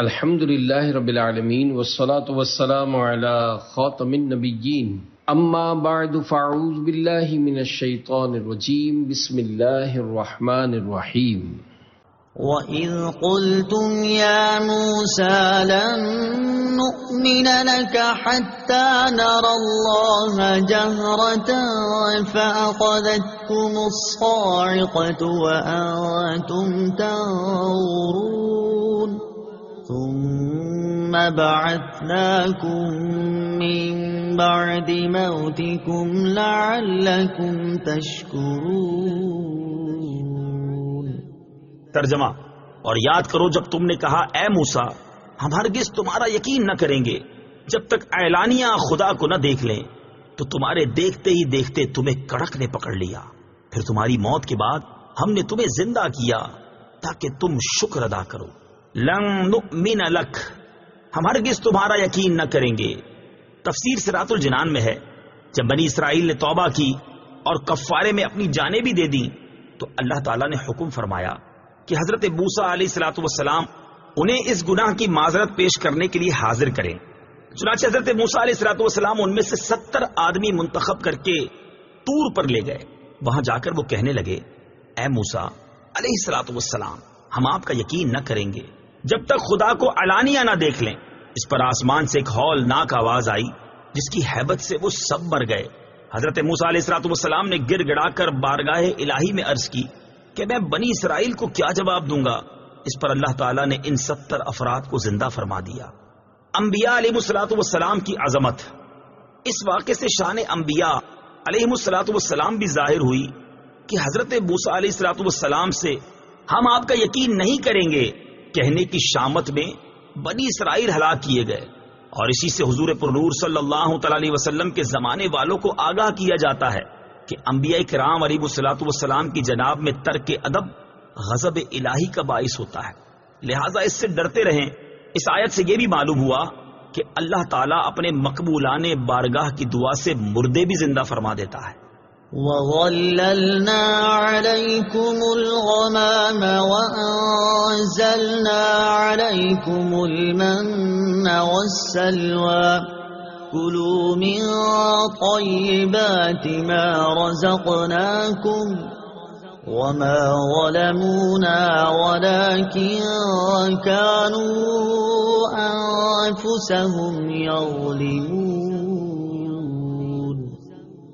الحمد للہ رب العالمین والصلاة والسلام علی خاتم النبیین اما بعد فاعوذ باللہ من الشیطان الرجیم بسم اللہ الرحمن الرحیم وَإِذْ قُلْتُمْ يَا مُوسَى لَن نُّؤْمِنَ لَكَ حَتَّى نَرَى اللَّهَ جَهْرَةً فَأَخَذَتْكُمُ الصَّاعِقَةُ وَأَنْتُمْ تَنظُرُونَ ثُمَّ بَعَثْنَاكُمْ مِنْ بَعْدِ مَوْتِكُمْ لَعَلَّكُمْ تَشْكُرُونَ۔ ترجمہ: اور یاد کرو جب تم نے کہا اے موسیٰ ہم ہرگز تمہارا یقین نہ کریں گے جب تک اعلانیہ خدا کو نہ دیکھ لیں، تو تمہارے دیکھتے ہی دیکھتے تمہیں کڑک نے پکڑ لیا، پھر تمہاری موت کے بعد ہم نے تمہیں زندہ کیا تاکہ تم شکر ادا کرو۔ لن نؤمن لک، ہم ہرگز تمہارا یقین نہ کریں گے۔ تفسیر صراط الجنان میں ہے جب بنی اسرائیل نے توبہ کی اور کفارے میں اپنی جانیں بھی دے دیں تو اللہ تعالیٰ نے حکم فرمایا کہ حضرت موسیٰ علیہ الصلوۃ والسلام انہیں اس گناہ کی معذرت پیش کرنے کے لیے حاضر کریں۔ چنانچہ حضرت موسیٰ علیہ الصلوۃ والسلام ان میں سے 70 آدمی منتخب کر کے طور پر لے گئے۔ وہاں جا کر وہ کہنے لگے اے موسیٰ علیہ الصلوۃ والسلام ہم آپ کا یقین نہ کریں گے جب تک خدا کو علانیہ نہ دیکھ لیں۔ اس پر آسمان سے ایک ہولناک آواز آئی جس کی ہیبت سے وہ سب مر گئے۔ حضرت موسیٰ علیہ الصلوۃ والسلام نے گر گڑا کر بارگاہ الہی میں عرض کی کہ میں بنی اسرائیل کو کیا جواب دوں گا؟ اس پر اللہ تعالیٰ نے ان 70 افراد کو زندہ فرما دیا۔ انبیاء علیہ الصلوۃ والسلام کی عظمت۔ اس واقعے سے شان انبیاء علیہ الصلوۃ والسلام بھی ظاہر ہوئی کہ حضرت موسیٰ علیہ الصلوۃ والسلام سے ہم آپ کا یقین نہیں کریں گے کہنے کی شامت میں بنی اسرائیل ہلاک کیے گئے، اور اسی سے حضور پرنور صلی اللہ تعالی علیہ وسلم کے زمانے والوں کو آگاہ کیا جاتا ہے کہ انبیاء کرام علیہ الصلوۃ والسلام کی جناب میں ترک ادب غضب الہی کا باعث ہوتا ہے، لہذا اس سے ڈرتے رہیں۔ اس آیت سے یہ بھی معلوم ہوا کہ اللہ تعالیٰ اپنے مقبولان بارگاہ کی دعا سے مردے بھی زندہ فرما دیتا ہے۔ وَظَلَّلْنَا عَلَيْكُمُ الْغَمَامَ وَأَنزَلْنَا عَلَيْكُمُ الْمَنَّ وَالسَّلْوَىٰ كُلُوا مِن طَيِّبَاتِ مَا رَزَقْنَاكُمْ وَمَا ظَلَمُونَا وَلَٰكِن كَانُوا أَنفُسَهُمْ يَظْلِمُونَ۔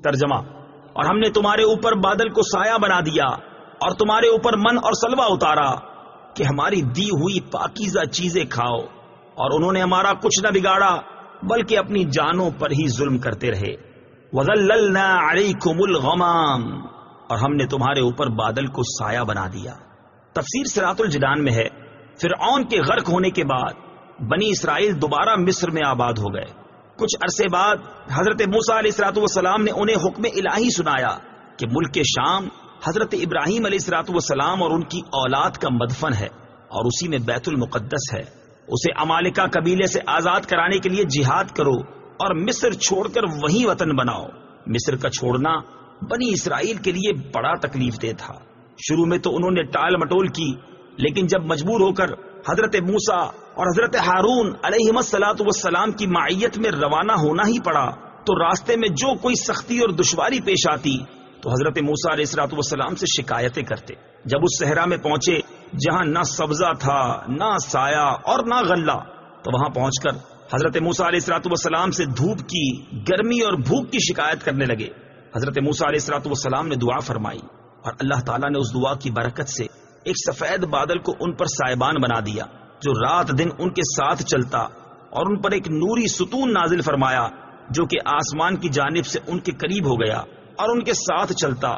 ترجمہ: اور ہم نے تمہارے اوپر بادل کو سایہ بنا دیا اور تمہارے اوپر من اور سلوہ اتارا کہ ہماری دی ہوئی پاکیزہ چیزیں کھاؤ، اور انہوں نے ہمارا کچھ نہ بگاڑا بلکہ اپنی جانوں پر ہی ظلم کرتے رہے۔ وَظَلَّلْنَا عَلَيْكُمُ الْغَمَامَ، اور ہم نے تمہارے اوپر بادل کو سایہ بنا دیا۔ تفسیر صراط الجنان میں ہے فرعون کے غرق ہونے کے بعد بنی اسرائیل دوبارہ مصر میں آباد ہو گئے۔ کچھ عرصے بعد حضرت موسیٰ علیہ الصلوۃ والسلام نے انہیں حکم الہی سنایا کہ ملک شام حضرت ابراہیم علیہ الصلوۃ والسلام اور ان کی اولاد کا مدفن ہے اور اسی میں بیت المقدس ہے، اسے عمالقہ قبیلے سے آزاد کرانے کے لیے جہاد کرو اور مصر چھوڑ کر وہیں وطن بناؤ۔ مصر کا چھوڑنا بنی اسرائیل کے لیے بڑا تکلیف دہ تھا۔ شروع میں تو انہوں نے ٹال مٹول کی، لیکن جب مجبور ہو کر حضرت موسیٰ اور حضرت ہارون علیہ الصلوۃ والسلام کی معیت میں روانہ ہونا ہی پڑا تو راستے میں جو کوئی سختی اور دشواری پیش آتی تو حضرت موسیٰ علیہ الصلوۃ والسلام سے شکایتیں کرتے۔ جب اس صحرا میں پہنچے جہاں نہ سبزہ تھا نہ سایہ اور نہ غلہ، تو وہاں پہنچ کر حضرت موسیٰ علیہ الصلوۃ والسلام سے دھوپ کی، گرمی اور بھوک کی شکایت کرنے لگے۔ حضرت موسیٰ علیہ الصلوۃ والسلام نے دعا فرمائی اور اللہ تعالیٰ نے اس دعا کی برکت سے ایک سفید بادل کو ان پر سائبان بنا دیا جو رات دن ان کے ساتھ چلتا، اور ان پر ایک نوری ستون نازل فرمایا جو کہ آسمان کی جانب سے ان کے قریب ہو گیا اور ان کے ساتھ چلتا،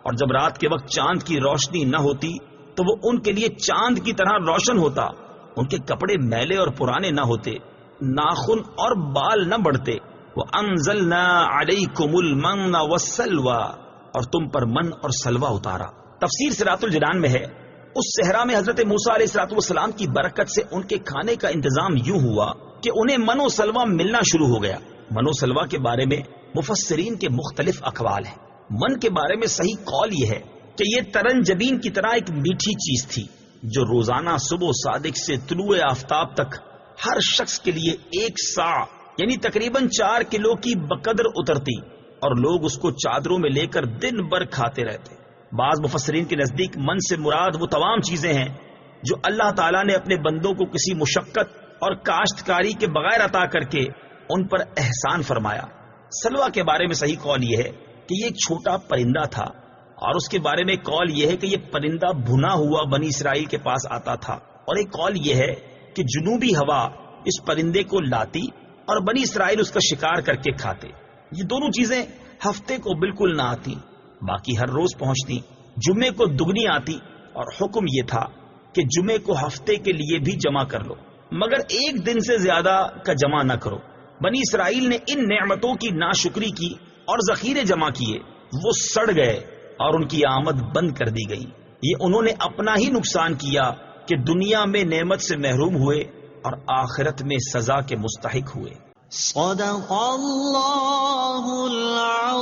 اور جب رات کے وقت چاند کی روشنی نہ ہوتی تو وہ ان کے لیے چاند کی طرح روشن ہوتا، ان کے کپڑے میلے اور پرانے نہ ہوتے، ناخن اور بال نہ بڑھتے۔ وَأَنزَلْنَا عَلَيْكُمُ الْمَنَّ وَالسَّلْوَىٰ، اور تم پر من اور سلوہ اتارا۔ تفسیر صراط الجنان میں ہے اس صحرا میں حضرت موسیٰ علیہ الصلوۃ والسلام کی برکت سے ان کے کھانے کا انتظام یوں ہوا کہ انہیں من و سلوہ ملنا شروع ہو گیا۔ من و سلوہ کے بارے میں مفسرین کے مختلف اقوال ہیں۔ من کے بارے میں صحیح قول یہ ہے کہ یہ ترن جبین کی طرح ایک میٹھی چیز تھی، جو روزانہ صبح صادق سے طلوع آفتاب تک ہر شخص کے لیے 1 سا یعنی تقریباً 4 کلو کی بقدر اترتی اور لوگ اس کو چادروں میں لے کر دن بھر کھاتے رہتے۔ بعض مفسرین کے نزدیک من سے مراد وہ تمام چیزیں ہیں جو اللہ تعالیٰ نے اپنے بندوں کو کسی مشقت اور کاشتکاری کے بغیر عطا کر کے ان پر احسان فرمایا۔ سلوہ کے بارے میں صحیح قول یہ ہے کہ یہ ایک چھوٹا پرندہ تھا، اور اس کے بارے میں قول یہ ہے کہ یہ پرندہ بھنا ہوا بنی اسرائیل کے پاس آتا تھا، اور ایک قول یہ ہے کہ جنوبی ہوا اس پرندے کو لاتی اور بنی اسرائیل اس کا شکار کر کے کھاتے۔ یہ دونوں چیزیں ہفتے کو بالکل نہ آتی، باقی ہر روز پہنچتی۔ جمعے کو دگنی آتی، اور حکم یہ تھا کہ جمعے کو ہفتے کے لیے بھی جمع کر لو، مگر 1 دن سے زیادہ کا جمع نہ کرو۔ بنی اسرائیل نے ان نعمتوں کی ناشکری کی اور ذخیرے جمع کیے، وہ سڑ گئے اور ان کی آمد بند کر دی گئی۔ یہ انہوں نے اپنا ہی نقصان کیا کہ دنیا میں نعمت سے محروم ہوئے اور آخرت میں سزا کے مستحق ہوئے۔ صدق اللہ العظیم۔